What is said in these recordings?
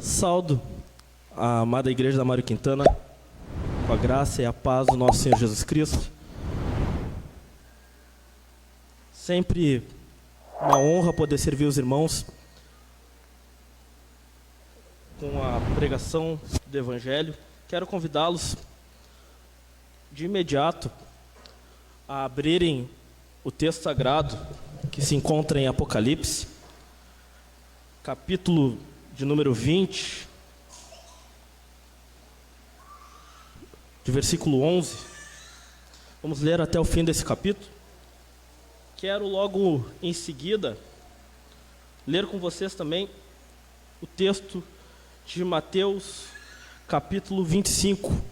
Saldo a amada Igreja da Mário Quintana, com a graça e a paz do nosso Senhor Jesus Cristo. Sempre uma honra poder servir os irmãos com a pregação do Evangelho. Quero convidá-los de imediato a abrirem o texto sagrado que se encontra em Apocalipse, capítulo de número 20, de versículo 11. Vamos ler até o fim desse capítulo. Quero logo em seguida ler com vocês também o texto de Mateus, capítulo 25.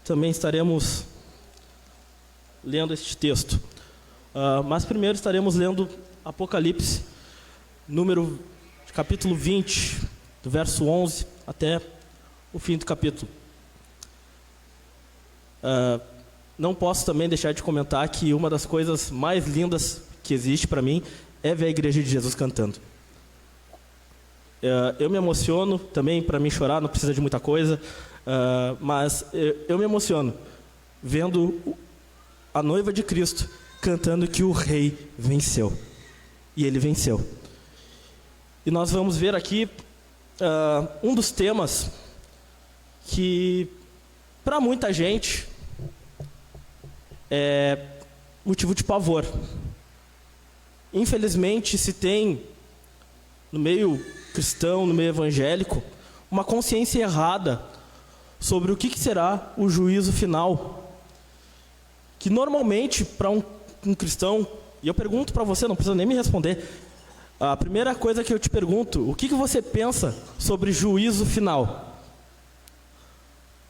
Também estaremos lendo este texto. Mas primeiro estaremos lendo Apocalipse, capítulo 20, do verso 11 até o fim do capítulo. Não posso também deixar de comentar que uma das coisas mais lindas que existe para mim é ver a Igreja de Jesus cantando. Eu me emociono também, para mim chorar não precisa de muita coisa, mas eu me emociono vendo a noiva de Cristo cantando que o Rei venceu. E ele venceu. E nós vamos ver aqui um dos temas que, para muita gente, é motivo de pavor. Infelizmente, se tem, no meio cristão, no meio evangélico, uma consciência errada sobre o que será o juízo final. Que normalmente, para um cristão, e eu pergunto para você, não precisa nem me responder, a primeira coisa que eu te pergunto, o que você pensa sobre juízo final?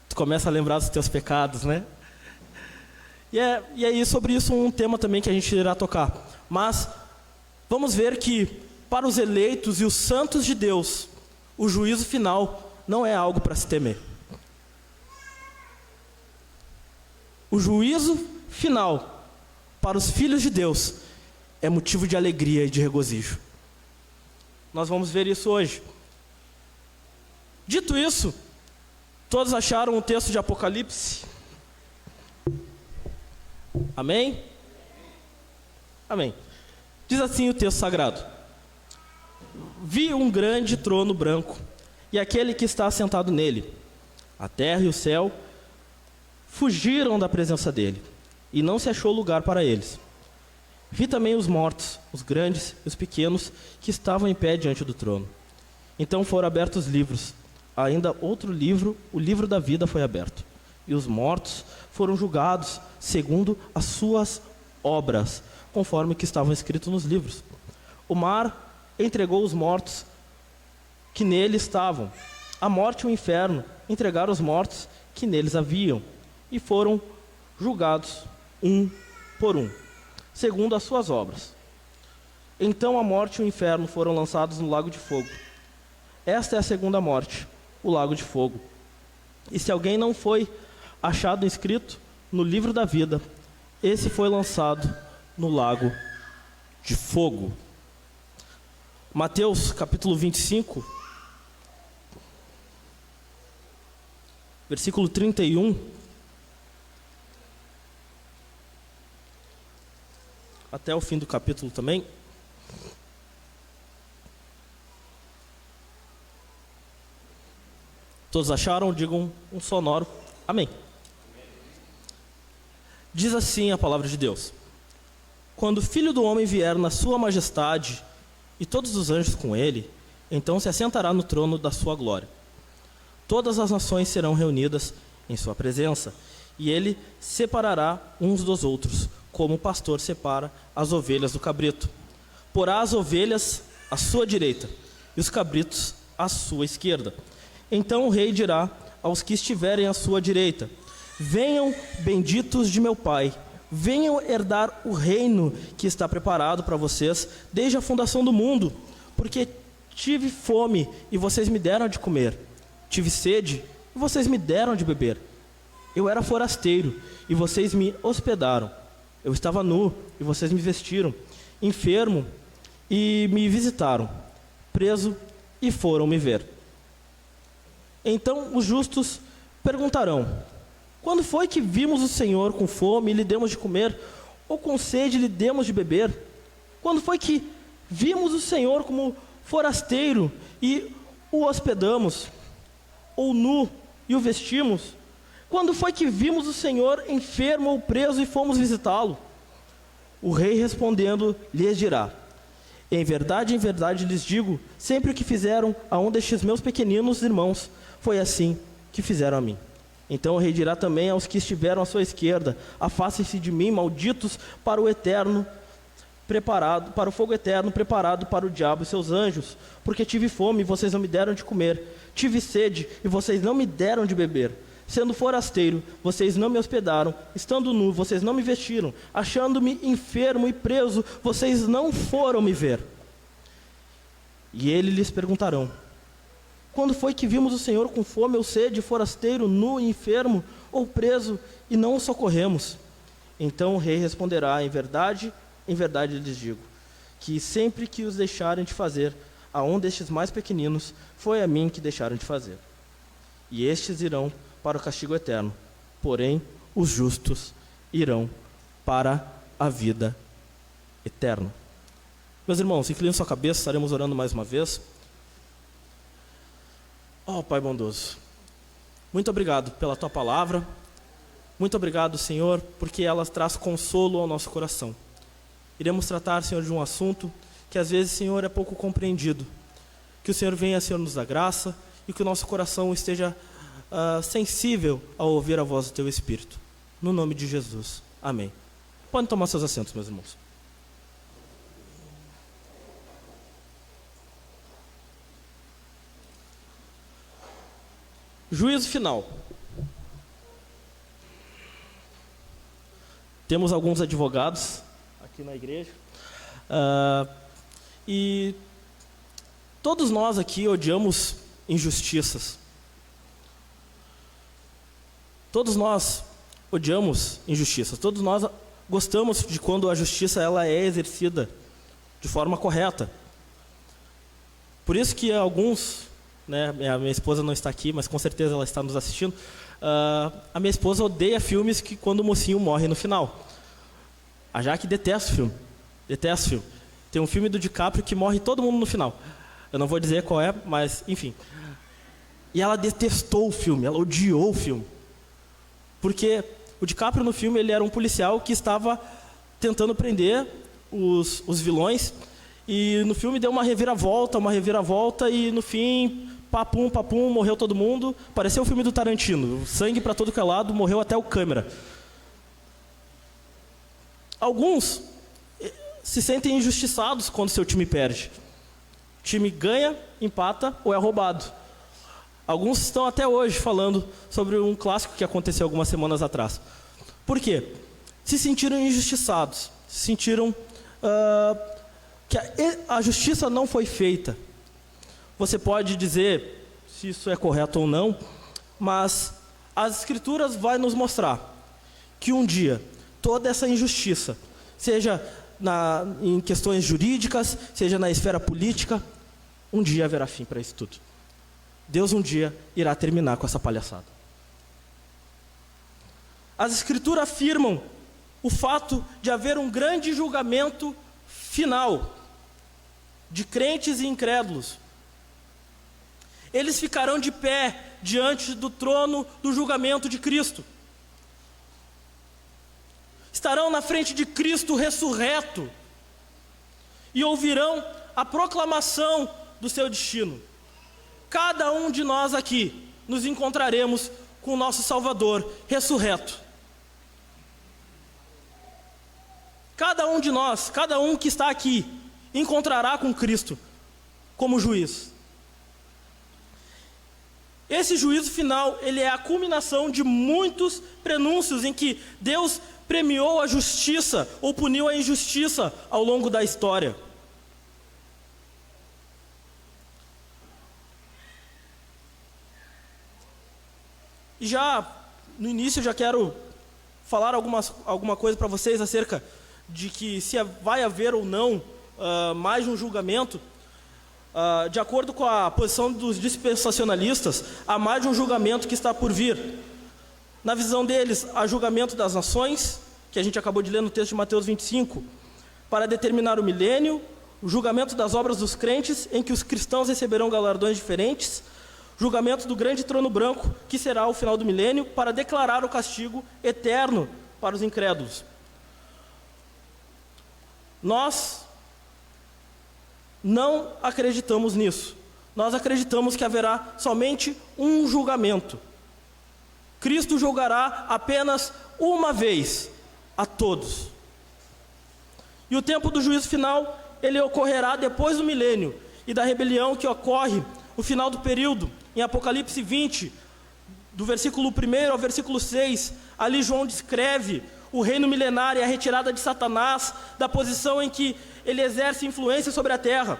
Tu começa a lembrar dos teus pecados, né? E é sobre isso um tema também que a gente irá tocar. Mas vamos ver que para os eleitos e os santos de Deus, o juízo final não é algo para se temer. O juízo final para os filhos de Deus é motivo de alegria e de regozijo. Nós vamos ver isso hoje. Dito isso, todos acharam o texto de Apocalipse? Amém? Amém. Diz assim o texto sagrado: Vi um grande trono branco, e aquele que está assentado nele. A terra e o céu fugiram da presença dele, e não se achou lugar para eles. Vi também os mortos, os grandes e os pequenos, que estavam em pé diante do trono. Então foram abertos livros. Ainda outro livro, o livro da vida, foi aberto. E os mortos foram julgados segundo as suas obras, conforme que estavam escritos nos livros. O mar entregou os mortos que nele estavam. A morte e o inferno entregaram os mortos que neles haviam, e foram julgados um por um, segundo as suas obras. Então a morte e o inferno foram lançados no lago de fogo. Esta é a segunda morte, o lago de fogo. E se alguém não foi achado inscrito no livro da vida, esse foi lançado no lago de fogo. Mateus capítulo 25, versículo 31. Até o fim do capítulo também. Todos acharam? Digam um sonoro amém. Diz assim a palavra de Deus: Quando o Filho do Homem vier na sua majestade, e todos os anjos com ele, então se assentará no trono da sua glória. Todas as nações serão reunidas em sua presença, e ele separará uns dos outros, como o pastor separa as ovelhas do cabrito. Porá as ovelhas à sua direita e os cabritos à sua esquerda. Então o rei dirá aos que estiverem à sua direita: Venham, benditos de meu Pai, venham herdar o reino que está preparado para vocês desde a fundação do mundo, porque tive fome e vocês me deram de comer, tive sede e vocês me deram de beber. Eu era forasteiro e vocês me hospedaram. Eu estava nu e vocês me vestiram, enfermo e me visitaram, preso e foram me ver. Então os justos perguntarão: quando foi que vimos o Senhor com fome e lhe demos de comer, ou com sede e lhe demos de beber? Quando foi que vimos o Senhor como forasteiro e o hospedamos, ou nu e o vestimos? Quando foi que vimos o Senhor enfermo ou preso e fomos visitá-lo? O rei respondendo lhes dirá: em verdade lhes digo, sempre o que fizeram a um destes meus pequeninos irmãos, foi assim que fizeram a mim. Então o rei dirá também aos que estiveram à sua esquerda: afastem-se de mim, malditos, para o fogo eterno preparado para o diabo e seus anjos, porque tive fome e vocês não me deram de comer, tive sede e vocês não me deram de beber, sendo forasteiro, vocês não me hospedaram, estando nu, vocês não me vestiram, achando-me enfermo e preso, vocês não foram me ver. E eles lhes perguntarão: quando foi que vimos o Senhor com fome ou sede, forasteiro, nu, enfermo ou preso, e não o socorremos? Então o rei responderá: em verdade lhes digo, que sempre que os deixarem de fazer a um destes mais pequeninos, foi a mim que deixaram de fazer. E estes irão para o castigo eterno, porém os justos irão para a vida eterna. Meus irmãos, inclinem sua cabeça, estaremos orando mais uma vez. Pai bondoso, muito obrigado pela Tua palavra, muito obrigado, Senhor, porque ela traz consolo ao nosso coração. Iremos tratar, Senhor, de um assunto que às vezes, Senhor, é pouco compreendido. Que o Senhor venha, Senhor, nos dar graça e que o nosso coração esteja sensível ao ouvir a voz do Teu Espírito. No nome de Jesus. Amém. Podem tomar seus assentos, meus irmãos. Juízo final. Temos alguns advogados aqui na igreja. E todos nós aqui odiamos injustiças. Todos nós odiamos injustiças. Todos nós gostamos de quando a justiça ela é exercida de forma correta. Por isso que alguns, a minha esposa não está aqui, mas com certeza ela está nos assistindo. A minha esposa odeia filmes que quando o mocinho morre no final. A Jaque detesta o filme. Detesta o filme. Tem um filme do DiCaprio que morre todo mundo no final. Eu não vou dizer qual é, mas enfim. E ela detestou o filme, ela odiou o filme. Porque o DiCaprio no filme ele era um policial que estava tentando prender os vilões. E no filme deu uma reviravolta, e no fim, papum, morreu todo mundo. Pareceu o filme do Tarantino, sangue para todo que é lado, morreu até o câmera. Alguns se sentem injustiçados quando seu time perde. O time ganha, empata ou é roubado. Alguns estão até hoje falando sobre um clássico que aconteceu algumas semanas atrás. Por quê? Se sentiram injustiçados, se sentiram que a justiça não foi feita. Você pode dizer se isso é correto ou não, mas as Escrituras vão nos mostrar que um dia toda essa injustiça, seja em questões jurídicas, seja na esfera política, um dia haverá fim para isso tudo. Deus um dia irá terminar com essa palhaçada. As Escrituras afirmam o fato de haver um grande julgamento final de crentes e incrédulos. Eles ficarão de pé diante do trono do julgamento de Cristo. Estarão na frente de Cristo ressurreto e ouvirão a proclamação do seu destino. Cada um de nós aqui nos encontraremos com o nosso Salvador ressurreto. Cada um de nós, cada um que está aqui, encontrará com Cristo como juiz. Esse juízo final, ele é a culminação de muitos prenúncios em que Deus premiou a justiça ou puniu a injustiça ao longo da história. E já no início eu já quero falar alguma coisa para vocês acerca de que se vai haver ou não mais um julgamento. De acordo com a posição dos dispensacionalistas, há mais de um julgamento que está por vir. Na visão deles, há julgamento das nações, que a gente acabou de ler no texto de Mateus 25, para determinar o milênio, o julgamento das obras dos crentes, em que os cristãos receberão galardões diferentes, julgamento do grande trono branco, que será o final do milênio, para declarar o castigo eterno para os incrédulos. Nós não acreditamos nisso. Nós acreditamos que haverá somente um julgamento. Cristo julgará apenas uma vez a todos. E o tempo do juízo final, ele ocorrerá depois do milênio e da rebelião que ocorre no final do período. Em Apocalipse 20, do versículo 1 ao versículo 6, ali João descreve o reino milenário e a retirada de Satanás da posição em que ele exerce influência sobre a terra.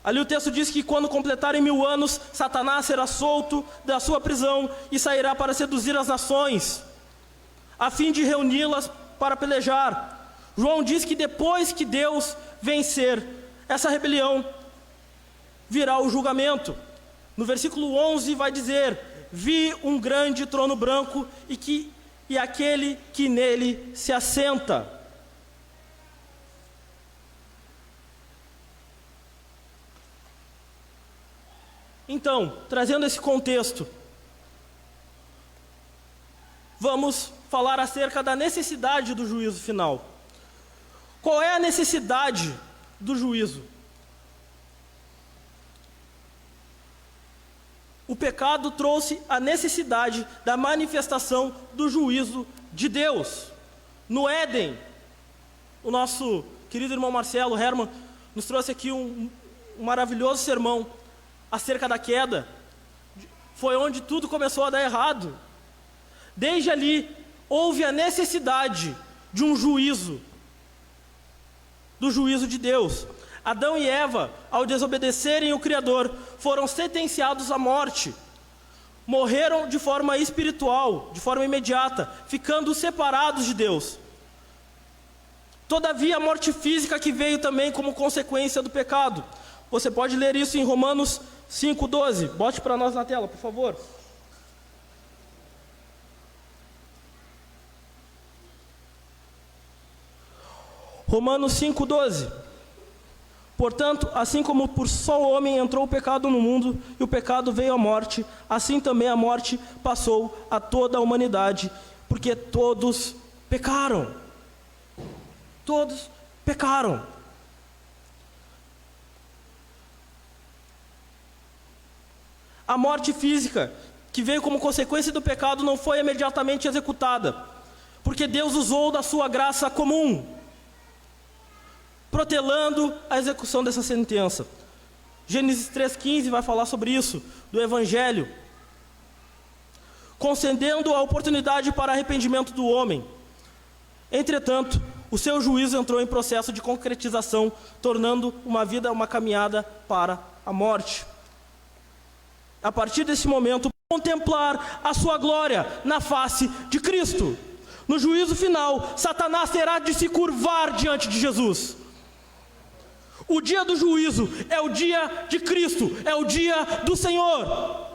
Ali o texto diz que quando completarem 1000 anos, Satanás será solto da sua prisão e sairá para seduzir as nações, a fim de reuni-las para pelejar. João diz que depois que Deus vencer essa rebelião, virá o julgamento. No versículo 11 vai dizer: vi um grande trono branco e aquele que nele se assenta. Então, trazendo esse contexto, vamos falar acerca da necessidade do juízo final. Qual é a necessidade do juízo? O pecado trouxe a necessidade da manifestação do juízo de Deus. No Éden, o nosso querido irmão Marcelo Herman nos trouxe aqui um maravilhoso sermão acerca da queda. Foi onde tudo começou a dar errado. Desde ali, houve a necessidade de um juízo, do juízo de Deus. Adão e Eva, ao desobedecerem o Criador, foram sentenciados à morte. Morreram de forma espiritual, de forma imediata, ficando separados de Deus. Todavia, a morte física que veio também como consequência do pecado. Você pode ler isso em Romanos 5,12. Bote para nós na tela, por favor. Romanos 5,12. Portanto, assim como por só o homem entrou o pecado no mundo, e o pecado veio à morte, assim também a morte passou a toda a humanidade, porque todos pecaram. Todos pecaram. A morte física, que veio como consequência do pecado, não foi imediatamente executada, porque Deus usou da sua graça comum, protelando a execução dessa sentença. Gênesis 3,15 vai falar sobre isso, do Evangelho, concedendo a oportunidade para arrependimento do homem. Entretanto, o seu juízo entrou em processo de concretização, tornando uma vida uma caminhada para a morte. A partir desse momento, contemplar a sua glória na face de Cristo. No juízo final, Satanás terá de se curvar diante de Jesus. O dia do juízo é o dia de Cristo, é o dia do Senhor,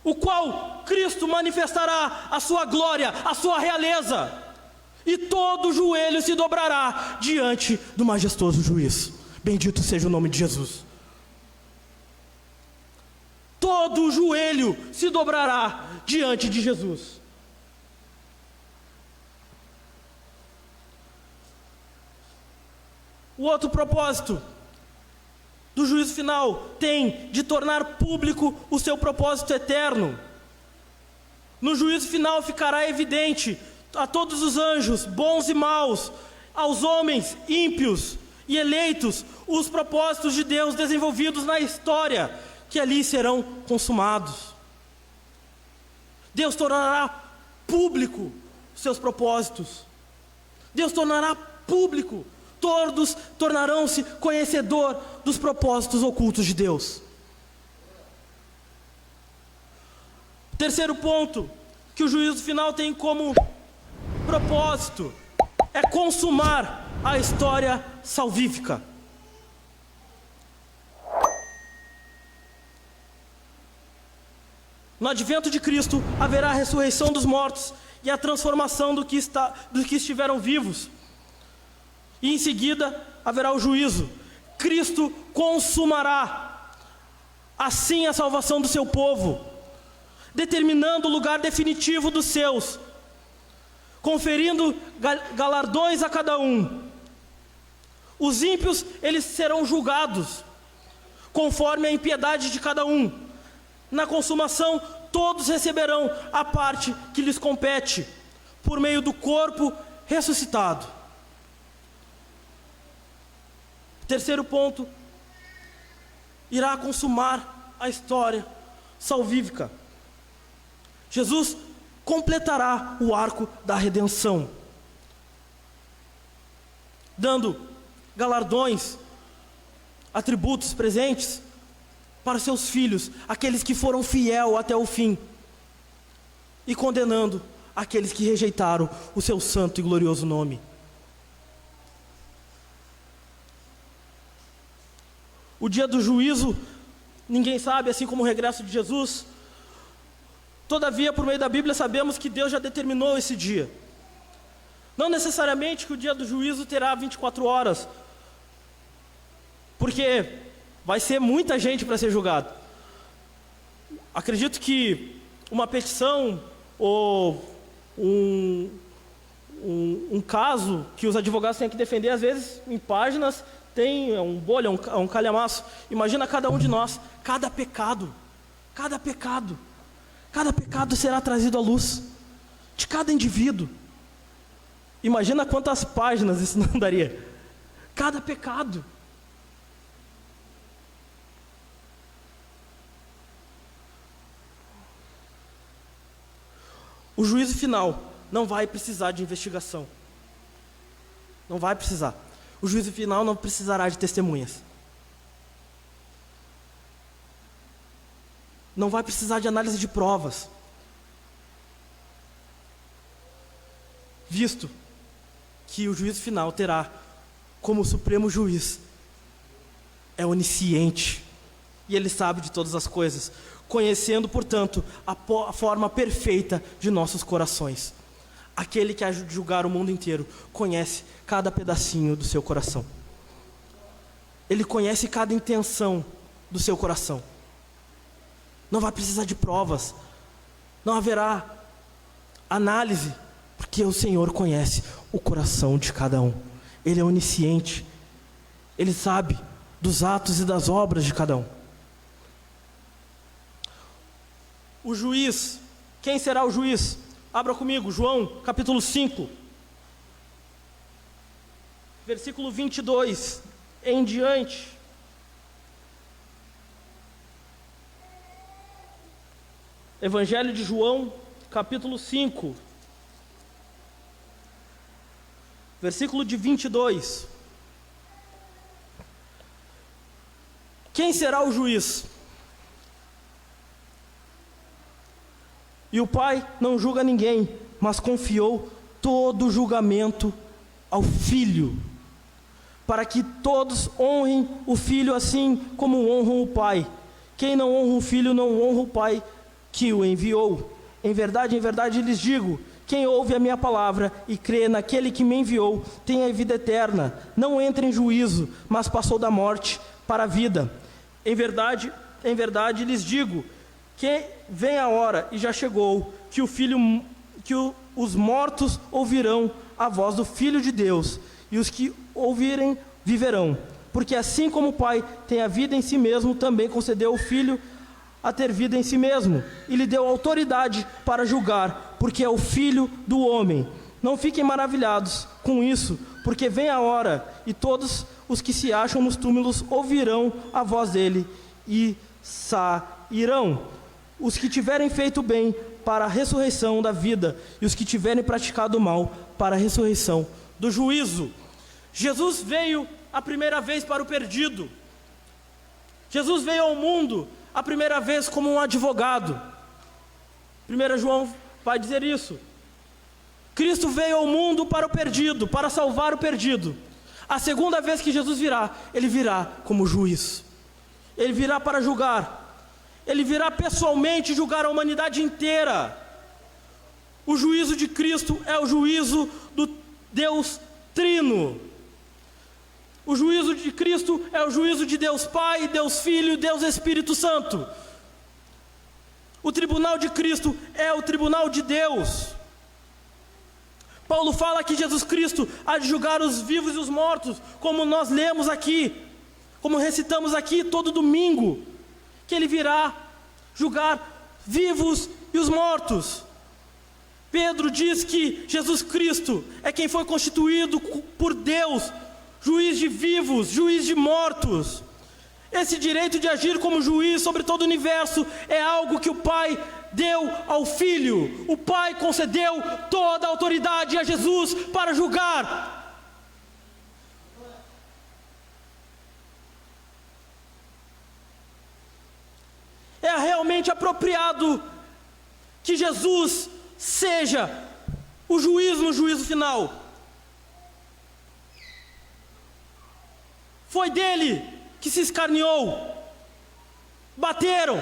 o qual Cristo manifestará a sua glória, a sua realeza, e todo joelho se dobrará diante do majestoso juiz. Bendito seja o nome de Jesus. Todo joelho se dobrará diante de Jesus. O outro propósito do juízo final tem de tornar público o seu propósito eterno. No juízo final ficará evidente a todos os anjos, bons e maus, aos homens ímpios e eleitos, os propósitos de Deus desenvolvidos na história, que ali serão consumados. Deus tornará público seus propósitos. Deus tornará público. Todos tornarão-se conhecedor dos propósitos ocultos de Deus. Terceiro ponto que o juízo final tem como propósito é consumar a história salvífica. No advento de Cristo haverá a ressurreição dos mortos e a transformação dos que estiveram vivos. E em seguida haverá o juízo. Cristo consumará assim a salvação do seu povo, determinando o lugar definitivo dos seus, conferindo galardões a cada um. Os ímpios, eles serão julgados conforme a impiedade de cada um. Na consumação, todos receberão a parte que lhes compete, por meio do corpo ressuscitado. Terceiro ponto, irá consumar a história salvífica. Jesus completará o arco da redenção, dando galardões, atributos, presentes para seus filhos, aqueles que foram fiéis até o fim, e condenando aqueles que rejeitaram o seu santo e glorioso nome. O dia do juízo, ninguém sabe, assim como o regresso de Jesus. Todavia, por meio da Bíblia, sabemos que Deus já determinou esse dia. Não necessariamente que o dia do juízo terá 24 horas, porque vai ser muita gente para ser julgado. Acredito que uma petição ou um caso que os advogados têm que defender, às vezes, em páginas, tem um bolha, um calhamaço. Imagina cada um de nós, cada pecado será trazido à luz, de cada indivíduo. Imagina quantas páginas isso não daria. Cada pecado. O juízo final não vai precisar de investigação. Não vai precisar. O juízo final não precisará de testemunhas. Não vai precisar de análise de provas. Visto que o juízo final terá como supremo juiz, é onisciente, e ele sabe de todas as coisas, conhecendo, portanto, a forma perfeita de nossos corações. Aquele que há de julgar o mundo inteiro conhece cada pedacinho do seu coração. Ele conhece cada intenção do seu coração. Não vai precisar de provas, não haverá análise, porque o Senhor conhece o coração de cada um. Ele é onisciente, Ele sabe dos atos e das obras de cada um. O juiz, quem será o juiz? Abra comigo, João, capítulo 5, versículo 22 em diante. Evangelho de João, capítulo 5, versículo de 22. Quem será o juiz? E o Pai não julga ninguém, mas confiou todo o julgamento ao Filho, para que todos honrem o Filho assim como honram o Pai. Quem não honra o Filho não honra o Pai que o enviou. Em verdade lhes digo, quem ouve a minha palavra e crê naquele que me enviou, tem a vida eterna, não entra em juízo, mas passou da morte para a vida. Em verdade lhes digo, que vem a hora, e já chegou, que os mortos ouvirão a voz do Filho de Deus, e os que ouvirem viverão. Porque assim como o Pai tem a vida em si mesmo, também concedeu ao Filho a ter vida em si mesmo, e lhe deu autoridade para julgar, porque é o Filho do homem. Não fiquem maravilhados com isso, porque vem a hora, e todos os que se acham nos túmulos ouvirão a voz dele, e sairão. Os que tiverem feito bem para a ressurreição da vida, e os que tiverem praticado o mal para a ressurreição do juízo. Jesus veio a primeira vez para o perdido. Jesus veio ao mundo a primeira vez como um advogado. 1 João vai dizer isso. Cristo veio ao mundo para o perdido, para salvar o perdido. A segunda vez que Jesus virá, ele virá como juiz. Ele virá para julgar. Ele virá pessoalmente julgar a humanidade inteira. O juízo de Cristo é o juízo do Deus Trino. O juízo de Cristo é o juízo de Deus Pai, Deus Filho e Deus Espírito Santo. O tribunal de Cristo é o tribunal de Deus. Paulo fala que Jesus Cristo há de julgar os vivos e os mortos, como nós lemos aqui, como recitamos aqui todo domingo, que ele virá julgar vivos e os mortos. Pedro diz que Jesus Cristo é quem foi constituído por Deus, juiz de vivos, juiz de mortos. Esse direito de agir como juiz sobre todo o universo é algo que o Pai deu ao Filho. O Pai concedeu toda a autoridade a Jesus para julgar. É realmente apropriado que Jesus seja o juiz no juízo final. Foi dele que se escarneou, bateram,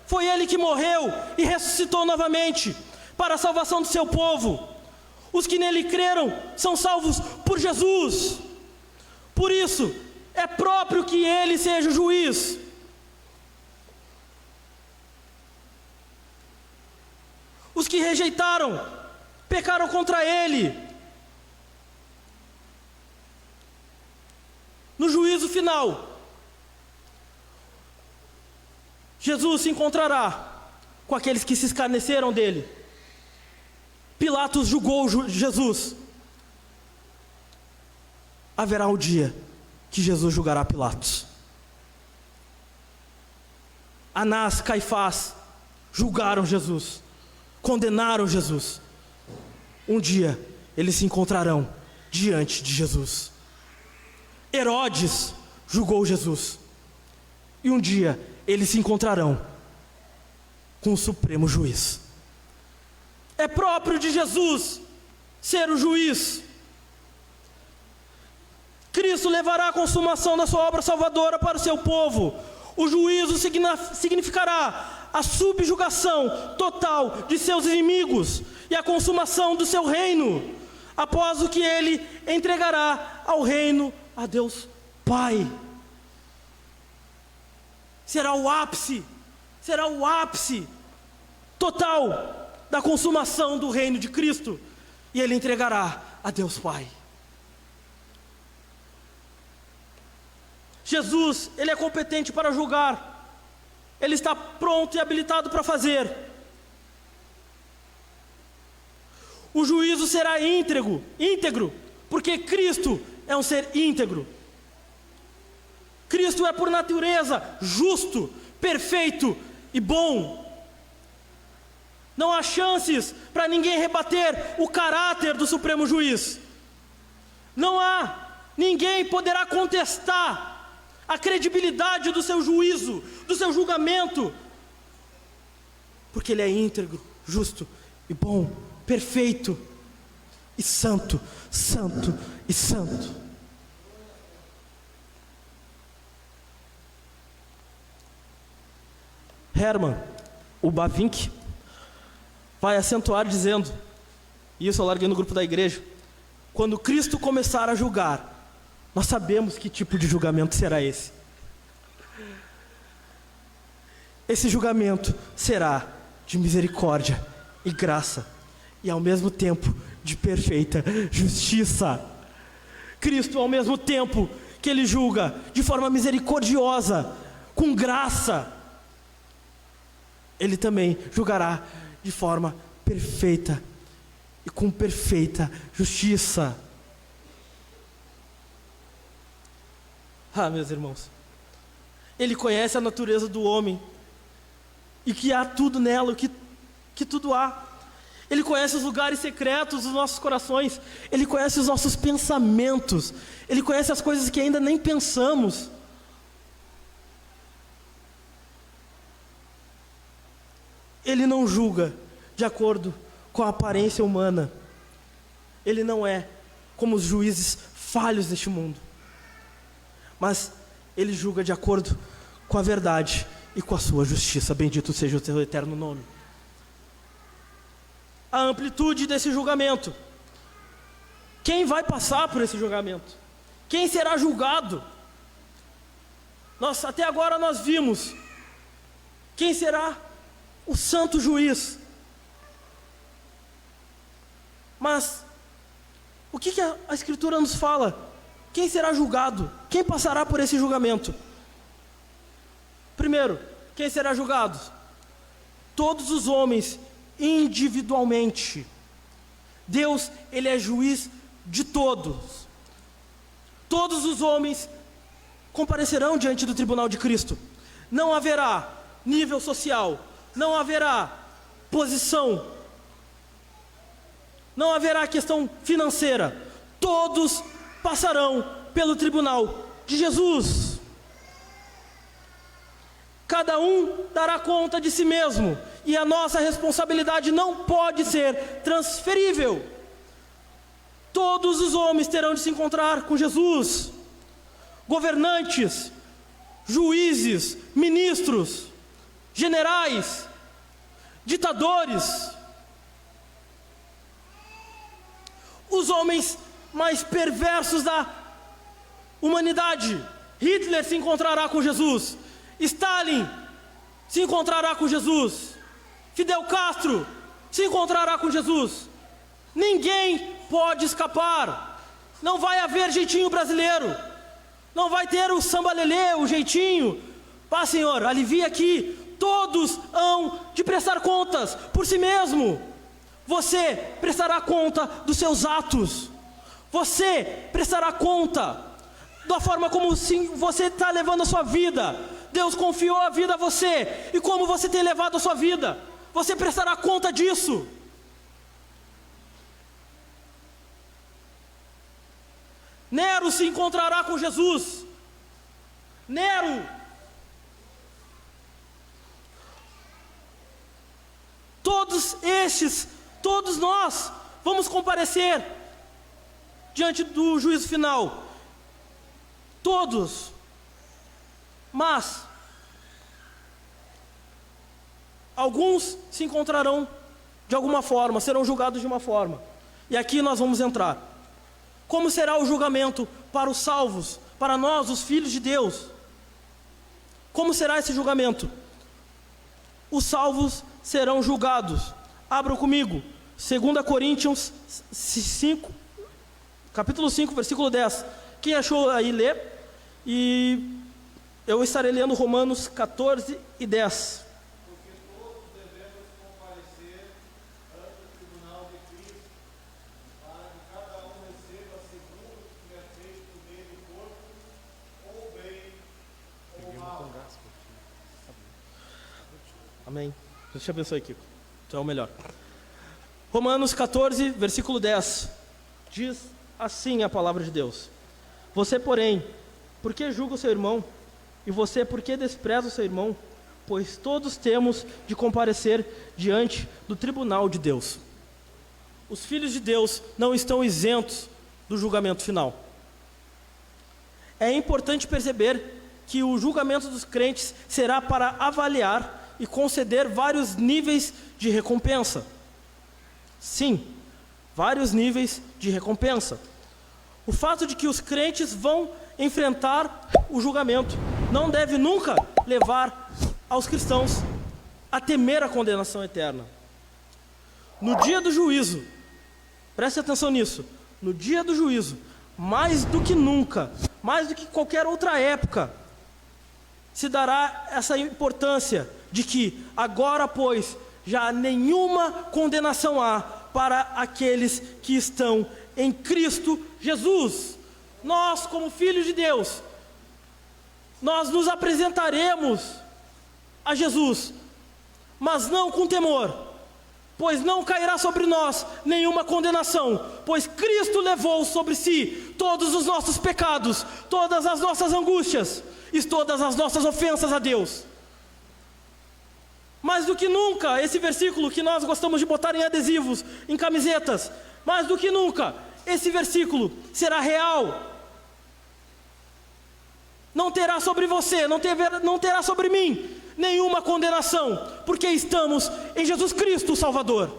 foi ele que morreu e ressuscitou novamente para a salvação do seu povo. Os que nele creram são salvos por Jesus. Por isso, é próprio que ele seja o juiz. Os que rejeitaram, pecaram contra ele. No juízo final, Jesus se encontrará com aqueles que se escarneceram dele. Pilatos julgou Jesus. Haverá um dia que Jesus julgará Pilatos. Anás, Caifás julgaram Jesus, condenaram Jesus. Um dia eles se encontrarão diante de Jesus. Herodes julgou Jesus, e um dia eles se encontrarão com o Supremo Juiz. É próprio de Jesus ser o juiz. Cristo levará a consumação da sua obra salvadora para o seu povo. O juízo significará a subjugação total de seus inimigos e a consumação do seu reino, após o que ele entregará ao reino a Deus Pai. Será o ápice total da consumação do reino de Cristo, e ele entregará a Deus Pai. Jesus, ele é competente para julgar, ele está pronto e habilitado para fazer. O juízo será íntegro, porque Cristo é um ser íntegro. Cristo é por natureza justo, perfeito e bom. Não há chances para ninguém rebater o caráter do Supremo Juiz. Não há, ninguém poderá contestar a credibilidade do seu juízo, do seu julgamento, porque ele é íntegro, justo e bom, perfeito e santo, santo e santo. Herman, o Bavinck, vai acentuar dizendo, e isso eu larguei no grupo da igreja: quando Cristo começar a julgar, nós sabemos que tipo de julgamento será esse. Esse julgamento será de misericórdia e graça, e ao mesmo tempo de perfeita justiça. Cristo, ao mesmo tempo que ele julga de forma misericordiosa, com graça, ele também julgará de forma perfeita e com perfeita justiça. Meus irmãos, ele conhece a natureza do homem e que há tudo nela, que tudo há. Ele conhece os lugares secretos dos nossos corações, ele conhece os nossos pensamentos, ele conhece as coisas que ainda nem pensamos. Ele não julga de acordo com a aparência humana. Ele não é como os juízes falhos deste mundo. mas Ele julga de acordo com a verdade e com a sua justiça. Bendito seja o seu eterno nome. A amplitude desse julgamento. Quem vai passar por esse julgamento? Quem será julgado? Até agora nós vimos quem será o santo juiz. Mas o que a Escritura nos fala? Quem será julgado? Quem passará por esse julgamento? Primeiro, quem será julgado? Todos os homens individualmente. Deus, Ele é juiz de todos. Todos os homens comparecerão diante do tribunal de Cristo. Não haverá nível social, não haverá posição, não haverá questão financeira. Todos passarão pelo tribunal de Jesus. Cada um dará conta de si mesmo, e a nossa responsabilidade não pode ser transferível. Todos os homens terão de se encontrar com Jesus. Governantes, juízes, ministros, generais, ditadores, os homens mais perversos da humanidade. Hitler se encontrará com Jesus, Stalin se encontrará com Jesus, Fidel Castro se encontrará com Jesus. Ninguém pode escapar. Não vai haver jeitinho brasileiro, não vai ter o samba-lelê, o jeitinho. Pá, Senhor, alivia aqui. Todos hão de prestar contas por si mesmo. Você prestará conta dos seus atos. Você prestará conta da forma como você está levando a sua vida. Deus confiou a vida a você, e como você tem levado a sua vida, você prestará conta disso. Nero se encontrará com Jesus. Nero. Todos nós vamos comparecer diante do juízo final. Todos. Mas alguns se encontrarão de alguma forma, serão julgados de uma forma. E aqui nós vamos entrar. Como será o julgamento para os salvos, para nós, os filhos de Deus? Como será esse julgamento? Os salvos serão julgados. Abram comigo, 2 Coríntios 5, capítulo 5, versículo 10. Quem achou aí, lê. E eu estarei lendo Romanos 14 e 10. Porque todos devemos comparecer ante o tribunal de Cristo, para que cada um receba segundo o que tiver feito no meio do corpo, ou bem ou mal. Amém. Deus te abençoe, Kiko. Tu é o melhor. Romanos 14, versículo 10. Diz assim a palavra de Deus: Você, porém, por que julga o seu irmão? E você, por que despreza o seu irmão? Pois todos temos de comparecer diante do tribunal de Deus. Os filhos de Deus não estão isentos do julgamento final. É importante perceber que o julgamento dos crentes será para avaliar e conceder vários níveis de recompensa. Sim, vários níveis de recompensa. O fato de que os crentes vão enfrentar o julgamento não deve nunca levar aos cristãos a temer a condenação eterna. No dia do juízo, preste atenção nisso, no dia do juízo, mais do que nunca, mais do que qualquer outra época, se dará essa importância de que agora, pois, já nenhuma condenação há para aqueles que estão em Cristo Jesus. Nós, como filhos de Deus, nós nos apresentaremos a Jesus, mas não com temor, pois não cairá sobre nós nenhuma condenação, pois Cristo levou sobre si todos os nossos pecados, todas as nossas angústias e todas as nossas ofensas a Deus. Mais do que nunca, esse versículo que nós gostamos de botar em adesivos, em camisetas, mais do que nunca, esse versículo será real. não terá sobre você, não terá sobre mim nenhuma condenação, porque estamos em Jesus Cristo, o Salvador.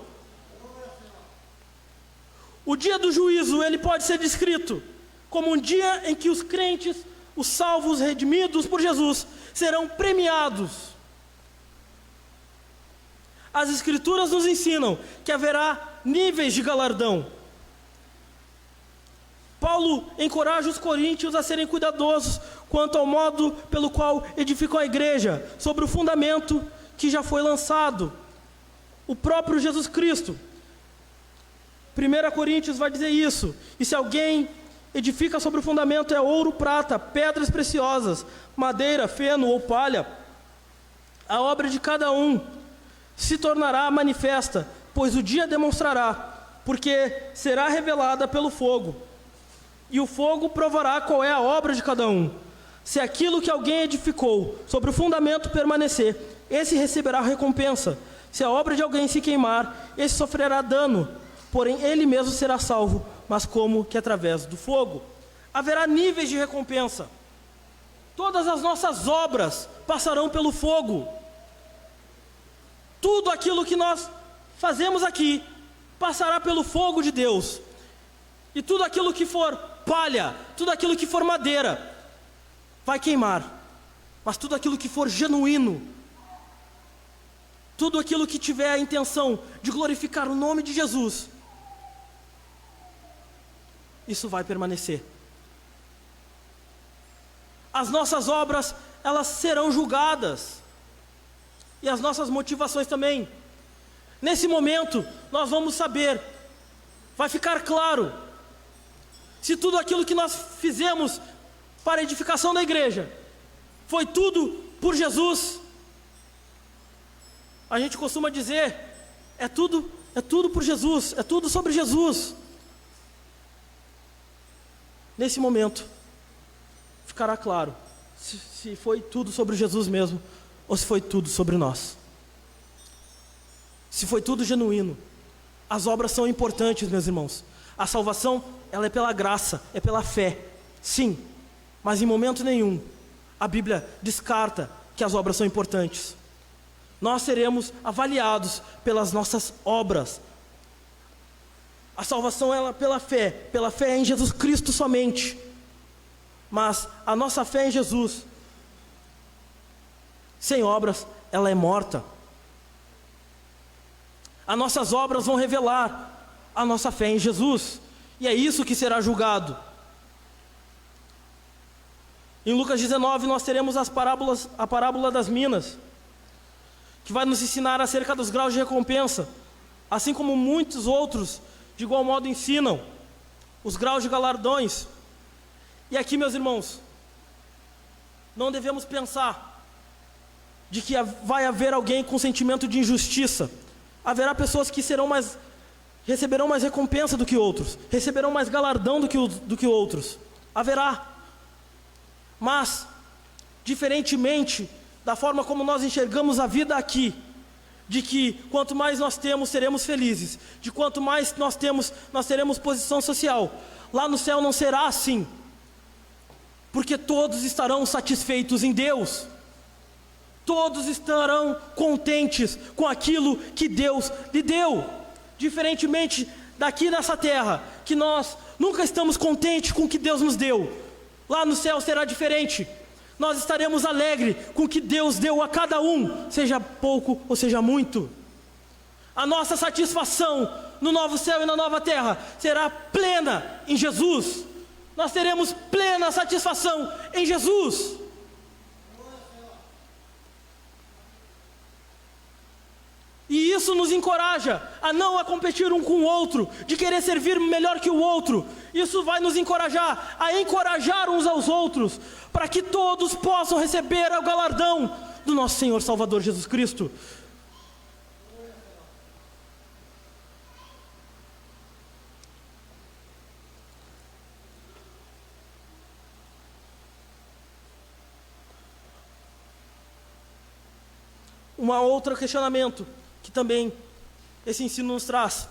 O dia do juízo, ele pode ser descrito como um dia em que os crentes, os salvos, redimidos por Jesus, serão premiados. As Escrituras nos ensinam que haverá níveis de galardão. Paulo encoraja os coríntios a serem cuidadosos quanto ao modo pelo qual edificam a igreja, sobre o fundamento que já foi lançado, o próprio Jesus Cristo. 1 Coríntios vai dizer isso: e se alguém edifica sobre o fundamento é ouro, prata, pedras preciosas, madeira, feno ou palha, a obra de cada um se tornará manifesta, pois o dia demonstrará, porque será revelada pelo fogo. E o fogo provará qual é a obra de cada um. Se aquilo que alguém edificou sobre o fundamento permanecer, esse receberá recompensa. Se a obra de alguém se queimar, esse sofrerá dano, porém ele mesmo será salvo, mas como que através do fogo. Haverá níveis de recompensa. Todas as nossas obras passarão pelo fogo. Tudo aquilo que nós fazemos aqui passará pelo fogo de Deus. E tudo aquilo que for palha, tudo aquilo que for madeira, vai queimar. Mas tudo aquilo que for genuíno, tudo aquilo que tiver a intenção de glorificar o nome de Jesus, isso vai permanecer. As nossas obras, elas serão julgadas. E as nossas motivações também. Nesse momento, nós vamos saber, vai ficar claro, se tudo aquilo que nós fizemos para a edificação da igreja foi tudo por Jesus. A gente costuma dizer, é tudo por Jesus, é tudo sobre Jesus. Nesse momento, ficará claro se foi tudo sobre Jesus mesmo, ou se foi tudo sobre nós. Se foi tudo genuíno. As obras são importantes, meus irmãos. A salvação, ela é pela graça, é pela fé. Sim, mas em momento nenhum a Bíblia descarta que as obras são importantes. Nós seremos avaliados pelas nossas obras. A salvação, ela é pela fé em Jesus Cristo somente. Mas a nossa fé em Jesus, sem obras, ela é morta. As nossas obras vão revelar a nossa fé em Jesus, e é isso que será julgado. Em Lucas 19 nós teremos a parábola das minas, que vai nos ensinar acerca dos graus de recompensa, assim como muitos outros de igual modo ensinam os graus de galardões. E aqui, meus irmãos, não devemos pensar de que vai haver alguém com sentimento de injustiça. Haverá pessoas que receberão mais recompensa do que outros, receberão mais galardão do que outros. Haverá. Mas, diferentemente da forma como nós enxergamos a vida aqui, de que quanto mais nós temos, seremos felizes, de quanto mais nós temos, nós teremos posição social, lá no céu não será assim, porque todos estarão satisfeitos em Deus. Todos estarão contentes com aquilo que Deus lhe deu. Diferentemente daqui nessa terra, que nós nunca estamos contentes com o que Deus nos deu. Lá no céu será diferente. Nós estaremos alegres com o que Deus deu a cada um, seja pouco ou seja muito. A nossa satisfação no novo céu e na nova terra será plena em Jesus. Nós teremos plena satisfação em Jesus. E isso nos encoraja a não a competir um com o outro, de querer servir melhor que o outro. Isso vai nos encorajar a encorajar uns aos outros, para que todos possam receber o galardão do nosso Senhor Salvador Jesus Cristo. Um outro questionamento que também esse ensino nos traz,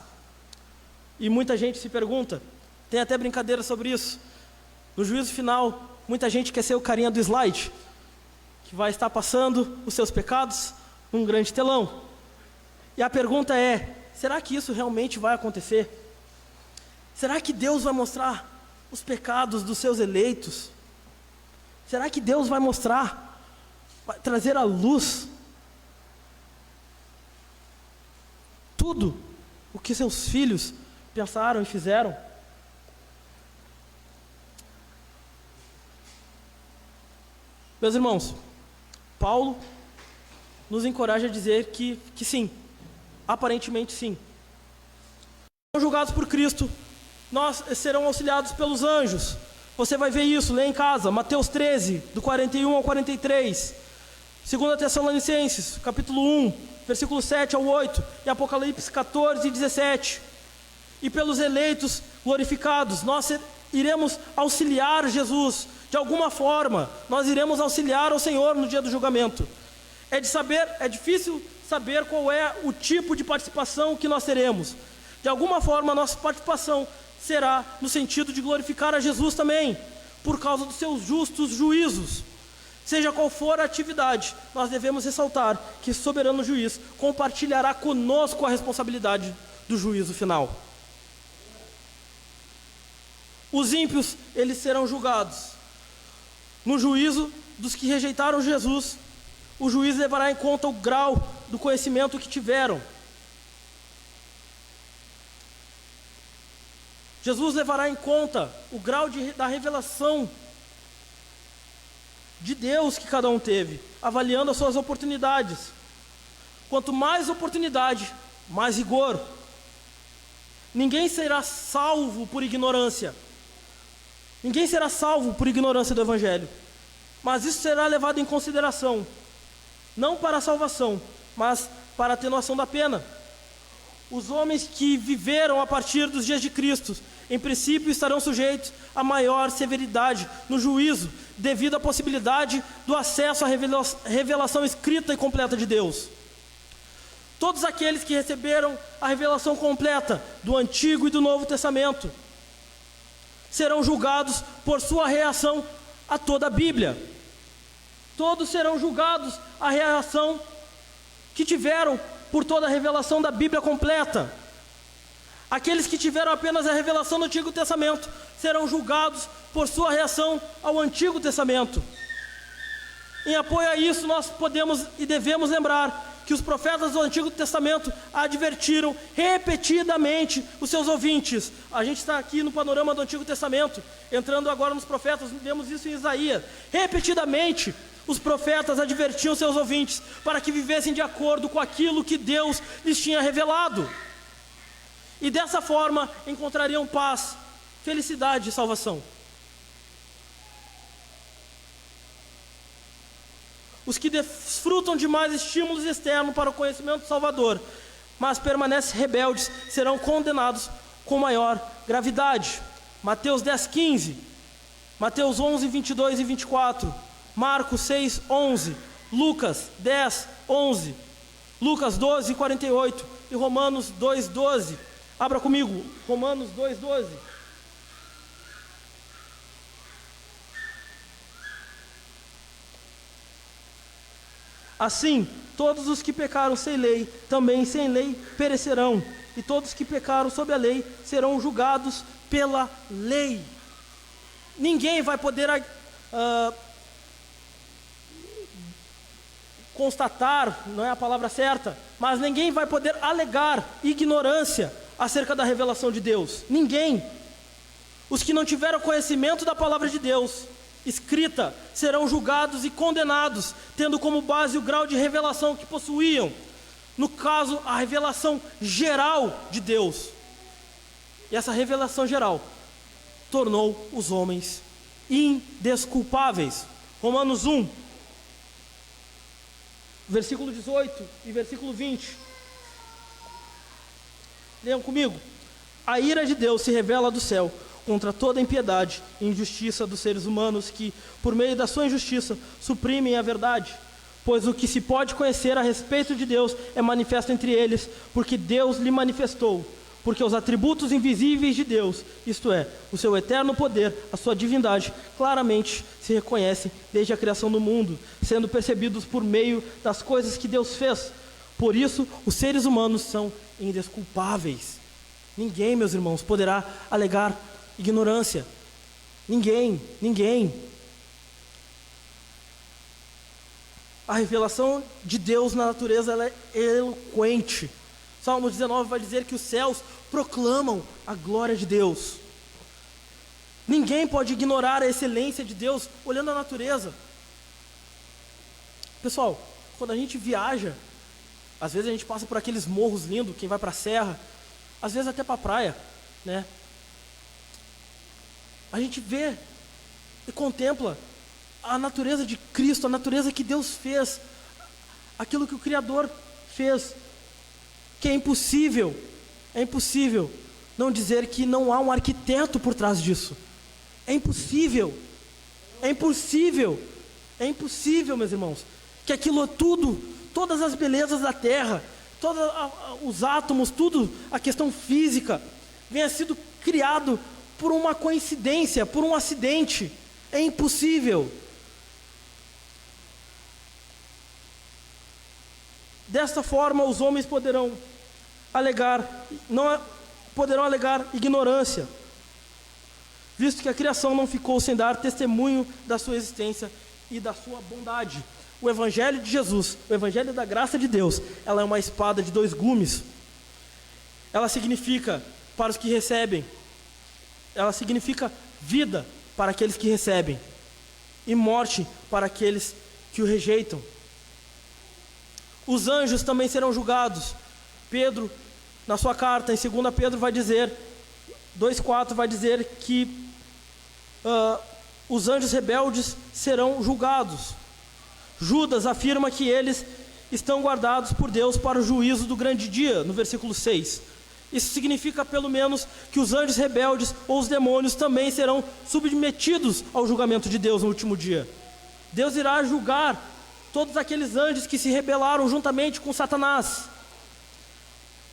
e muita gente se pergunta, tem até brincadeira sobre isso: no juízo final, muita gente quer ser o carinha do slide, que vai estar passando os seus pecados num grande telão. E a pergunta é, será que isso realmente vai acontecer? Será que Deus vai mostrar os pecados dos seus eleitos? Será que Deus vai mostrar, vai trazer à luz tudo o que seus filhos pensaram e fizeram? Meus irmãos, Paulo nos encoraja a dizer que sim, aparentemente sim. Serão julgados por Cristo, nós serão auxiliados pelos anjos. Você vai ver isso, lê em casa, Mateus 13, do 41 ao 43, 2 Tessalonicenses, capítulo 1, versículo 7 ao 8, e Apocalipse 14 e 17. E pelos eleitos glorificados, nós iremos auxiliar Jesus, de alguma forma, nós iremos auxiliar ao Senhor no dia do julgamento. É difícil saber qual é o tipo de participação que nós teremos. De alguma forma, a nossa participação será no sentido de glorificar a Jesus também, por causa dos seus justos juízos. Seja qual for a atividade, nós devemos ressaltar que o soberano juiz compartilhará conosco a responsabilidade do juízo final. Os ímpios, eles serão julgados. No juízo dos que rejeitaram Jesus, o juiz levará em conta o grau do conhecimento que tiveram. Jesus levará em conta o grau da revelação de Deus que cada um teve, avaliando as suas oportunidades. Quanto mais oportunidade, mais rigor. Ninguém será salvo por ignorância. Ninguém será salvo por ignorância do Evangelho. Mas isso será levado em consideração, não para a salvação, mas para a atenuação da pena. Os homens que viveram a partir dos dias de Cristo, em princípio estarão sujeitos a maior severidade no juízo, devido à possibilidade do acesso à revelação escrita e completa de Deus. Todos aqueles que receberam a revelação completa do Antigo e do Novo Testamento serão julgados por sua reação a toda a Bíblia. Todos serão julgados a reação que tiveram por toda a revelação da Bíblia completa. Aqueles que tiveram apenas a revelação do Antigo Testamento serão julgados por sua reação ao Antigo Testamento. Em apoio a isso, nós podemos e devemos lembrar que os profetas do Antigo Testamento advertiram repetidamente os seus ouvintes. A gente está aqui no panorama do Antigo Testamento, entrando agora nos profetas, vemos isso em Isaías. Repetidamente, os profetas advertiam seus ouvintes para que vivessem de acordo com aquilo que Deus lhes tinha revelado. E dessa forma encontrariam paz, felicidade e salvação. Os que desfrutam de mais estímulos externos para o conhecimento do Salvador, mas permanecem rebeldes, serão condenados com maior gravidade. Mateus 10:15, Mateus 11:22 e 24, Marcos 6:11, Lucas 10:11, Lucas 12:48 e Romanos 2:12. Abra comigo, Romanos 2:12. Assim, todos os que pecaram sem lei, também sem lei perecerão. E todos que pecaram sob a lei, serão julgados pela lei. Ninguém vai poder constatar, não é a palavra certa, mas ninguém vai poder alegar ignorância acerca da revelação de Deus. Ninguém. Os que não tiveram conhecimento da palavra de Deus escrita serão julgados e condenados, tendo como base o grau de revelação que possuíam. No caso, a revelação geral de Deus. E essa revelação geral tornou os homens indesculpáveis. Romanos 1, versículo 18 e versículo 20. Leiam comigo. A ira de Deus se revela do céu contra toda a impiedade e injustiça dos seres humanos que, por meio da sua injustiça, suprimem a verdade. Pois o que se pode conhecer a respeito de Deus é manifesto entre eles, porque Deus lhe manifestou. porque os atributos invisíveis de Deus, isto é, o seu eterno poder, a sua divindade, claramente se reconhecem desde a criação do mundo, sendo percebidos por meio das coisas que Deus fez. Por isso, os seres humanos são indesculpáveis. Ninguém, meus irmãos, poderá alegar ignorância. Ninguém. A revelação de Deus na natureza, ela é eloquente. Salmo 19 vai dizer que os céus proclamam a glória de Deus. Ninguém pode ignorar a excelência de Deus olhando a natureza. Pessoal, quando a gente viaja, às vezes a gente passa por aqueles morros lindos, quem vai para a serra, às vezes até para a praia, né? A gente vê e contempla a natureza de Cristo, a natureza que Deus fez, aquilo que o Criador fez, que é impossível não dizer que não há um arquiteto por trás disso. É impossível, meus irmãos, que aquilo tudo, todas as belezas da terra, todos os átomos, tudo, a questão física, venha sido criado por uma coincidência, por um acidente. É impossível. Desta forma, os homens poderão alegar ignorância, visto que a criação não ficou sem dar testemunho da sua existência e da sua bondade. O Evangelho de Jesus, o Evangelho da graça de Deus, ela é uma espada de dois gumes. Ela significa, para os que recebem, ela significa vida para aqueles que recebem e morte para aqueles que o rejeitam. Os anjos também serão julgados. Pedro, na sua carta, em 2 Pedro, vai dizer, 2,4, vai dizer que os anjos rebeldes serão julgados. Judas afirma que eles estão guardados por Deus para o juízo do grande dia, no versículo 6. Isso significa, pelo menos, que os anjos rebeldes ou os demônios também serão submetidos ao julgamento de Deus no último dia. Deus irá julgar todos aqueles anjos que se rebelaram juntamente com Satanás.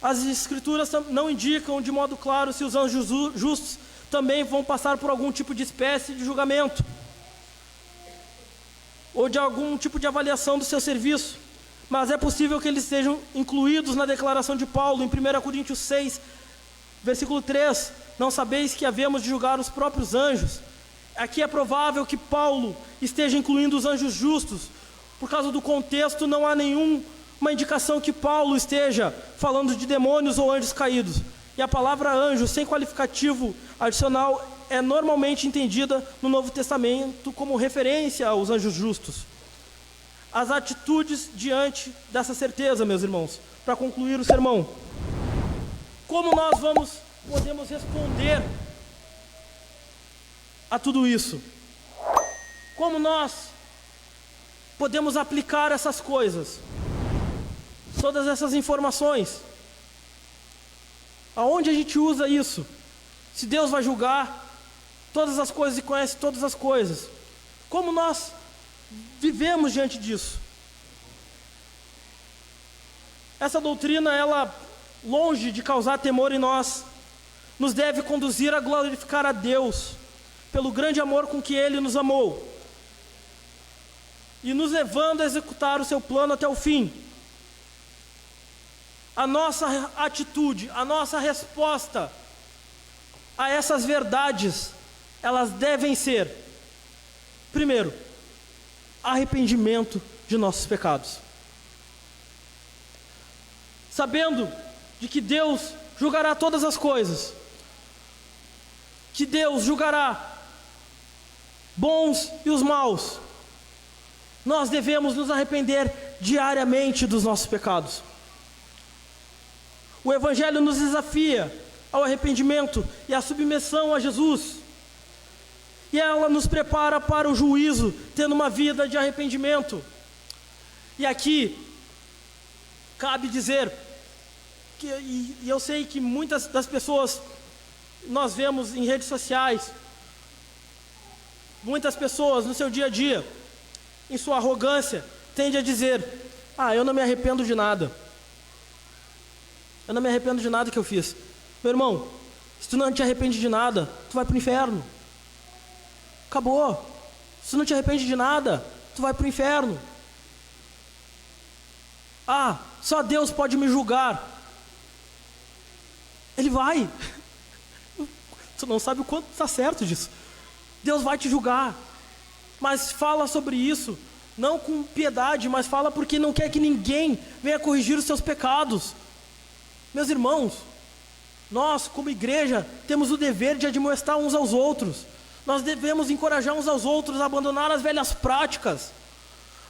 As escrituras não indicam de modo claro se os anjos justos também vão passar por algum tipo de espécie de julgamento ou de algum tipo de avaliação do seu serviço, mas é possível que eles sejam incluídos na declaração de Paulo em 1 Coríntios 6, versículo 3, não sabeis que havemos de julgar os próprios anjos. Aqui é provável que Paulo esteja incluindo os anjos justos. Por causa do contexto, não há nenhuma indicação que Paulo esteja falando de demônios ou anjos caídos. E a palavra anjo, sem qualificativo adicional, é normalmente entendida no Novo Testamento como referência aos anjos justos. As atitudes diante dessa certeza, meus irmãos, para concluir o sermão. Como nós podemos responder a tudo isso? Como nós podemos aplicar essas coisas? Todas essas informações. Aonde a gente usa isso? Se Deus vai julgar todas as coisas e conhece todas as coisas, como nós vivemos diante disso? Essa doutrina, ela, longe de causar temor em nós, nos deve conduzir a glorificar a Deus pelo grande amor com que Ele nos amou e nos levando a executar o seu plano até o fim. A nossa atitude, a nossa resposta a essas verdades, elas devem ser, primeiro, arrependimento de nossos pecados. Sabendo de que Deus julgará todas as coisas, que Deus julgará bons e os maus, nós devemos nos arrepender diariamente dos nossos pecados. O Evangelho nos desafia ao arrependimento e à submissão a Jesus. E ela nos prepara para o juízo, tendo uma vida de arrependimento. E aqui, cabe dizer, e eu sei que muitas das pessoas, nós vemos em redes sociais, muitas pessoas no seu dia a dia, em sua arrogância, tendem a dizer: eu não me arrependo de nada. Eu não me arrependo de nada que eu fiz. Meu irmão, se tu não te arrepende de nada, tu vai para o inferno. Acabou. Se tu não te arrepende de nada, tu vai para o inferno. Ah, só Deus pode me julgar. Ele vai. Tu não sabe o quanto está certo disso. Deus vai te julgar. Mas fala sobre isso, não com piedade, mas fala porque não quer que ninguém venha corrigir os seus pecados. Meus irmãos, nós como igreja temos o dever de admoestar uns aos outros. Nós devemos encorajar uns aos outros a abandonar as velhas práticas.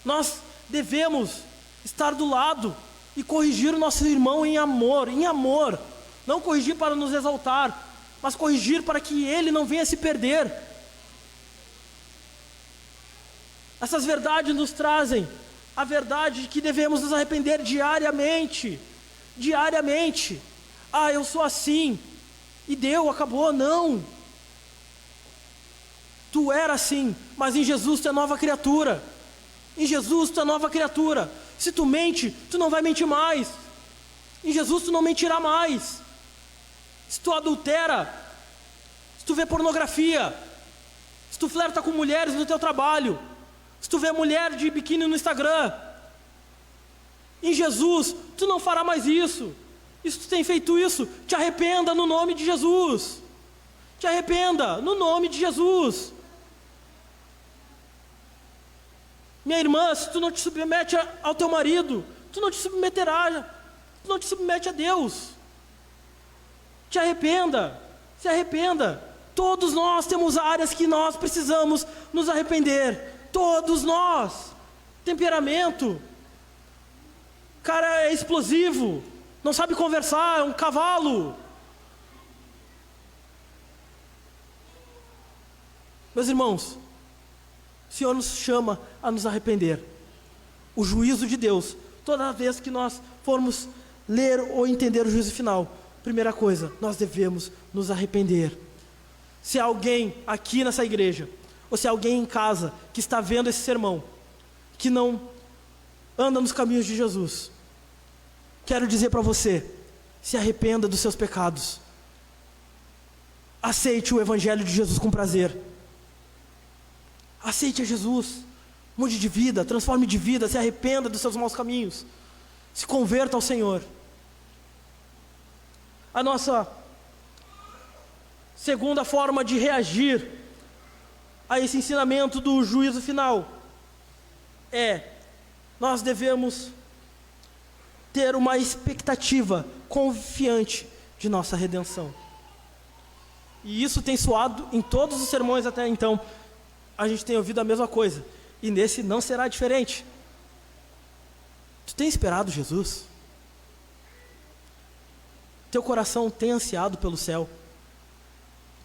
Nós devemos estar do lado e corrigir o nosso irmão em amor, em amor. Não corrigir para nos exaltar, mas corrigir para que ele não venha se perder. Essas verdades nos trazem a verdade de que devemos nos arrepender diariamente. Diariamente. Ah, eu sou assim e deu, acabou. Não. Tu era assim, mas em Jesus tu é nova criatura. Em Jesus tu é nova criatura. Se tu mente, tu não vai mentir mais. Em Jesus tu não mentirá mais. Se tu adultera, se tu vê pornografia, se tu flerta com mulheres no teu trabalho, se tu vê mulher de biquíni no Instagram, em Jesus tu não fará mais isso. E se tu tem feito isso, te arrependa no nome de Jesus. Te arrependa no nome de Jesus. Minha irmã, se tu não te submete ao teu marido, tu não te submeterá, tu não te submete a Deus. Te arrependa, se arrependa. Todos nós temos áreas que nós precisamos nos arrepender. Todos nós. Temperamento. Cara é explosivo, não sabe conversar, é um cavalo. Meus irmãos, o Senhor nos chama a nos arrepender. O juízo de Deus, toda vez que nós formos ler ou entender o juízo final, primeira coisa, nós devemos nos arrepender. Se alguém aqui nessa igreja, ou se alguém em casa que está vendo esse sermão, que não anda nos caminhos de Jesus, quero dizer para você, se arrependa dos seus pecados. Aceite o Evangelho de Jesus com prazer. Aceite a Jesus, mude de vida, transforme de vida, se arrependa dos seus maus caminhos, se converta ao Senhor. A nossa segunda forma de reagir a esse ensinamento do juízo final é: nós devemos ter uma expectativa confiante de nossa redenção. E isso tem soado em todos os sermões até então. A gente tem ouvido a mesma coisa, e nesse não será diferente. Tu tem esperado Jesus? Teu coração tem ansiado pelo céu?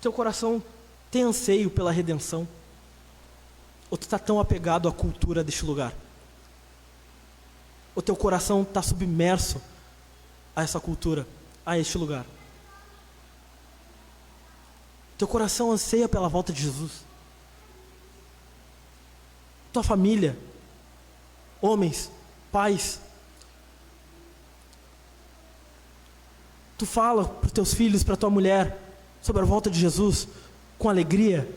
Teu coração tem anseio pela redenção? Ou tu está tão apegado à cultura deste lugar? O teu coração está submerso a essa cultura, a este lugar? Teu coração anseia pela volta de Jesus? Tua família, homens, pais, tu fala para os teus filhos, para tua mulher, sobre a volta de Jesus com alegria?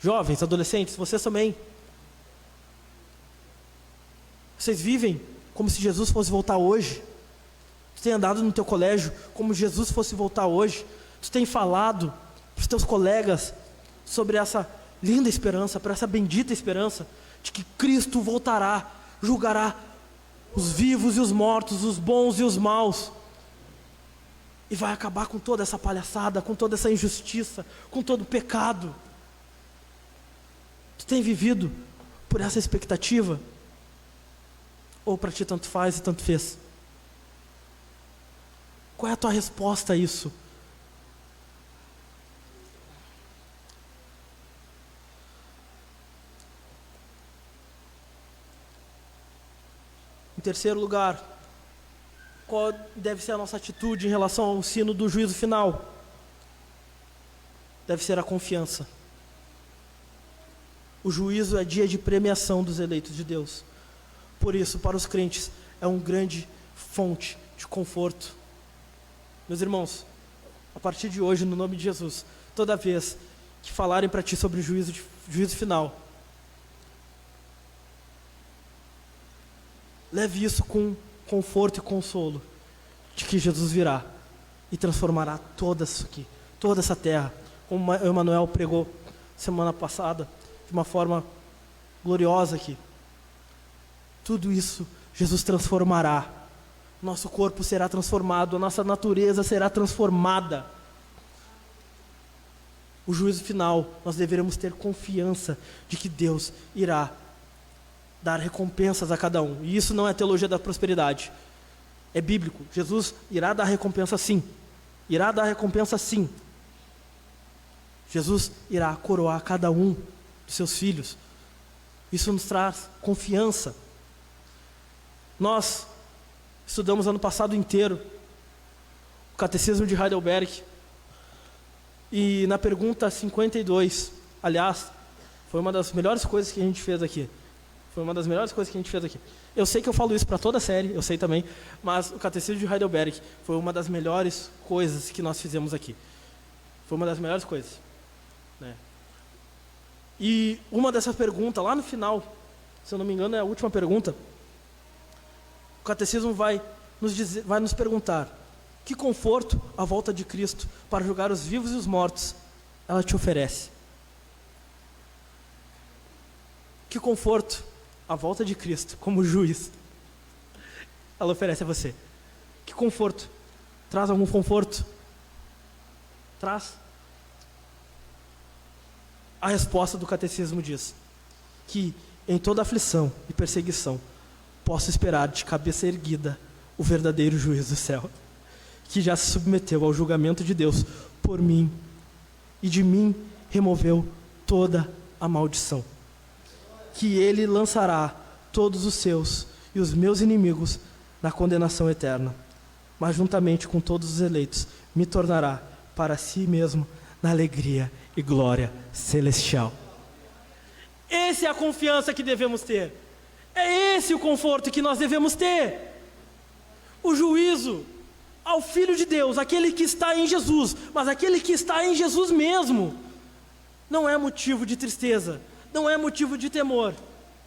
Jovens, adolescentes, vocês também. Vocês vivem como se Jesus fosse voltar hoje. Tu tem andado no teu colégio como se Jesus fosse voltar hoje. Tu tem falado para os teus colegas sobre essa linda esperança, para essa bendita esperança de que Cristo voltará, julgará os vivos e os mortos, os bons e os maus, e vai acabar com toda essa palhaçada, com toda essa injustiça, com todo o pecado. Tu tem vivido por essa expectativa? Ou para ti tanto faz e tanto fez? Qual é a tua resposta a isso? Em terceiro lugar, qual deve ser a nossa atitude em relação ao ensino do juízo final? Deve ser a confiança. O juízo é dia de premiação dos eleitos de Deus. Por isso, para os crentes, é uma grande fonte de de conforto. Meus irmãos, a partir de hoje, no nome de Jesus, toda vez que falarem para ti sobre o juízo final, leve isso com conforto e consolo, de que Jesus virá e transformará toda isso aqui, toda essa terra, como o Emanuel pregou semana passada, de uma forma gloriosa aqui. Tudo isso Jesus transformará. Nosso corpo será transformado, a nossa natureza será transformada. O juízo final, nós deveremos ter confiança de que Deus irá dar recompensas a cada um. E isso não é teologia da prosperidade. É bíblico. Jesus irá dar recompensa sim. Irá dar recompensa sim. Jesus irá coroar cada um dos seus filhos. Isso nos traz confiança. Nós estudamos ano passado inteiro o Catecismo de Heidelberg. E na pergunta 52, aliás, foi uma das melhores coisas que a gente fez aqui. Eu sei que eu falo isso para toda a série, eu sei também, mas o Catecismo de Heidelberg foi uma das melhores coisas que nós fizemos aqui. Foi uma das melhores coisas, né? E uma dessas perguntas, lá no final, se eu não me engano é a última pergunta, o Catecismo vai nos perguntar: que conforto a volta de Cristo para julgar os vivos e os mortos ela te oferece? Que conforto a volta de Cristo como juiz ela oferece a você? Que conforto? Traz algum conforto? Traz. A resposta do Catecismo diz que em toda aflição e perseguição posso esperar de cabeça erguida o verdadeiro juiz do céu, que já se submeteu ao julgamento de Deus por mim e de mim removeu toda a maldição, que ele lançará todos os seus e os meus inimigos na condenação eterna, mas juntamente com todos os eleitos me tornará para si mesmo na alegria e glória celestial. Essa é a confiança que devemos ter. É esse o conforto que nós devemos ter. O juízo ao Filho de Deus, aquele que está em Jesus, mas aquele que está em Jesus mesmo, não é motivo de tristeza, não é motivo de temor,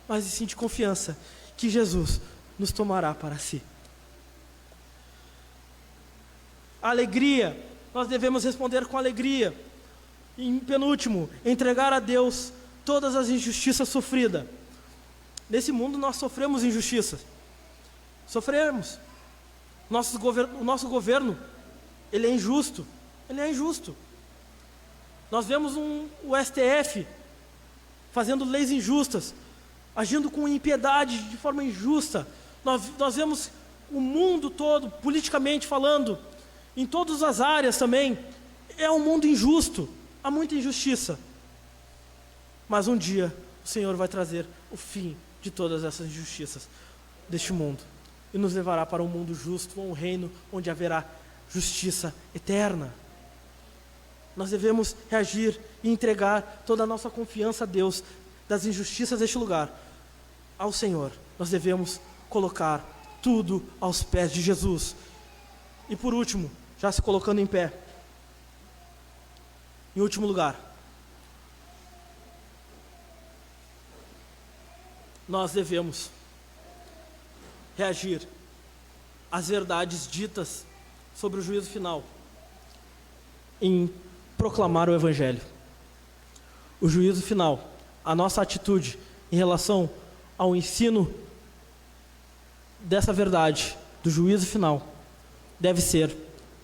mas sim de confiança, que Jesus nos tomará para si. Alegria, nós devemos responder com alegria. Em penúltimo, entregar a Deus todas as injustiças sofridas. Nesse mundo nós sofremos injustiças. Sofremos. O nosso governo, ele é injusto. Ele é injusto. Nós vemos o STF fazendo leis injustas, agindo com impiedade, de forma injusta. Nós vemos o mundo todo, politicamente falando, em todas as áreas também. É um mundo injusto, há muita injustiça. Mas um dia o Senhor vai trazer o fim de todas essas injustiças deste mundo e nos levará para um mundo justo, um reino onde haverá justiça eterna. Nós devemos reagir e entregar toda a nossa confiança a Deus das injustiças deste lugar ao Senhor. Nós devemos colocar tudo aos pés de Jesus. E por último, já se colocando em pé, em último lugar, nós devemos reagir às verdades ditas sobre o juízo final em proclamar o Evangelho. O juízo final, a nossa atitude em relação ao ensino dessa verdade, do juízo final, deve ser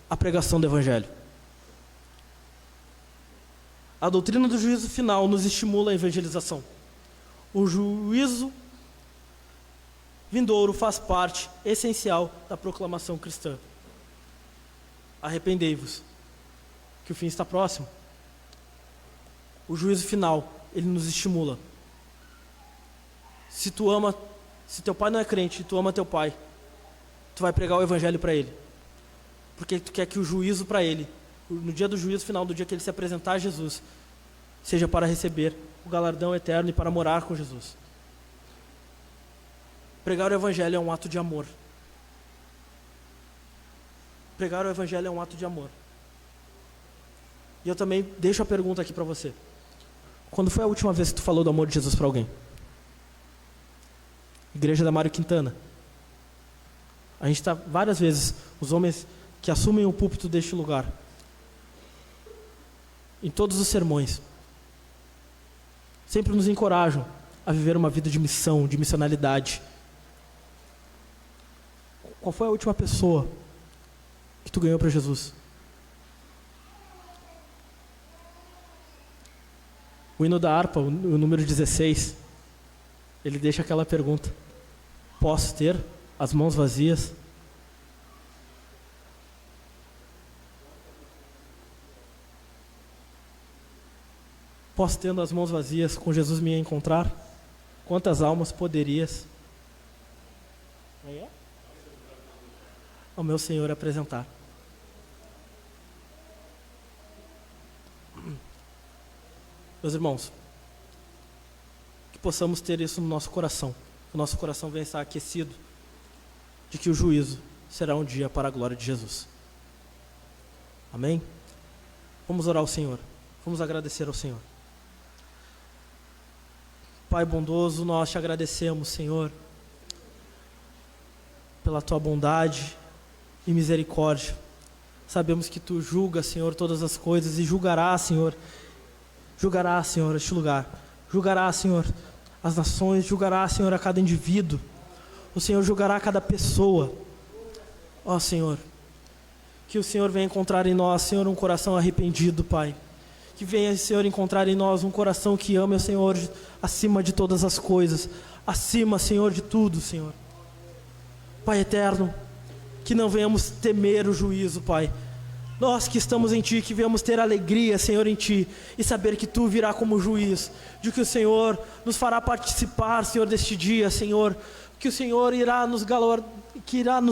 a pregação do Evangelho. A doutrina do juízo final nos estimula a evangelização. O juízo vindouro faz parte essencial da proclamação cristã. Arrependei-vos, que o fim está próximo. O juízo final, ele nos estimula. Se teu pai não é crente e tu ama teu pai, tu vai pregar o Evangelho para ele, porque tu quer que o juízo para ele, no dia do juízo final, do dia que ele se apresentar a Jesus, seja para receber o galardão eterno e para morar com Jesus. Pregar o Evangelho é um ato de amor. Pregar o evangelho é um ato de amor. E eu também deixo a pergunta aqui para você. Quando foi a última vez que tu falou do amor de Jesus para alguém? Igreja da Mário Quintana. A gente está várias vezes, os homens que assumem o púlpito deste lugar, em todos os sermões, sempre nos encorajam a viver uma vida de missão, de missionalidade. Qual foi a última pessoa que tu ganhou para Jesus? O hino da harpa, o número 16, ele deixa aquela pergunta: posso ter as mãos vazias? Posso, tendo as mãos vazias, com Jesus me encontrar? Quantas almas poderias ao meu Senhor apresentar? Meus irmãos, que possamos ter isso no nosso coração, que o nosso coração venha estar aquecido de que o juízo será um dia para a glória de Jesus. Amém? Vamos orar ao Senhor, vamos agradecer ao Senhor. Pai bondoso, nós te agradecemos, Senhor, pela tua bondade e misericórdia. Sabemos que tu julgas, Senhor, todas as coisas e julgará, Senhor, este lugar. Julgará, Senhor, as nações, julgará, Senhor, a cada indivíduo. O Senhor julgará a cada pessoa. Ó, Senhor, que o Senhor venha encontrar em nós, Senhor, um coração arrependido, Pai. Que venha, Senhor, encontrar em nós um coração que ama o Senhor acima de todas as coisas. Acima, Senhor, de tudo, Senhor. Pai eterno, que não venhamos temer o juízo, Pai. Nós que estamos em Ti, que venhamos ter alegria, Senhor, em Ti. E saber que Tu virá como juiz. De que o Senhor nos fará participar, Senhor, deste dia, Senhor. Que o Senhor irá nos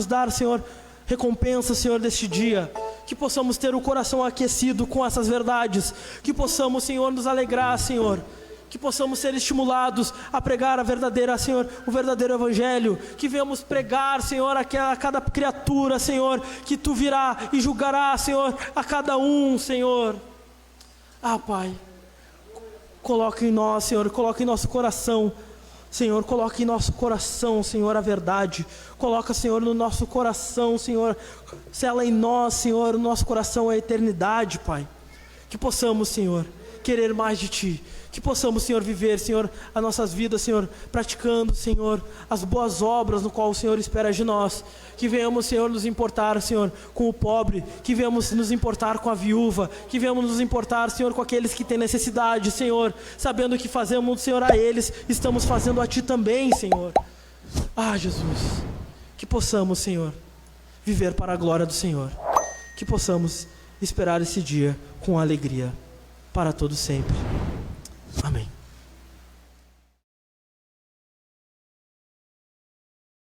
dar, Senhor, recompensa, Senhor, deste dia. Que possamos ter o coração aquecido com essas verdades. Que possamos, Senhor, nos alegrar, Senhor. Que possamos ser estimulados a pregar a verdadeira, Senhor, o verdadeiro evangelho. Que venhamos pregar, Senhor, a cada criatura, Senhor, que Tu virá e julgará, Senhor, a cada um, Senhor. Ah, Pai, coloque em nós, Senhor, coloque em nosso coração, Senhor, coloque em nosso coração, Senhor, a verdade. Coloca, Senhor, no nosso coração, Senhor, sela em nós, Senhor, o nosso coração a eternidade, Pai. Que possamos, Senhor, querer mais de Ti. Que possamos, Senhor, viver, Senhor, as nossas vidas, Senhor, praticando, Senhor, as boas obras no qual o Senhor espera de nós. Que venhamos, Senhor, nos importar, Senhor, com o pobre. Que venhamos nos importar com a viúva. Que venhamos nos importar, Senhor, com aqueles que têm necessidade, Senhor. Sabendo que fazemos, Senhor, a eles, estamos fazendo a Ti também, Senhor. Ah, Jesus, que possamos, Senhor, viver para a glória do Senhor. Que possamos esperar esse dia com alegria para todo sempre.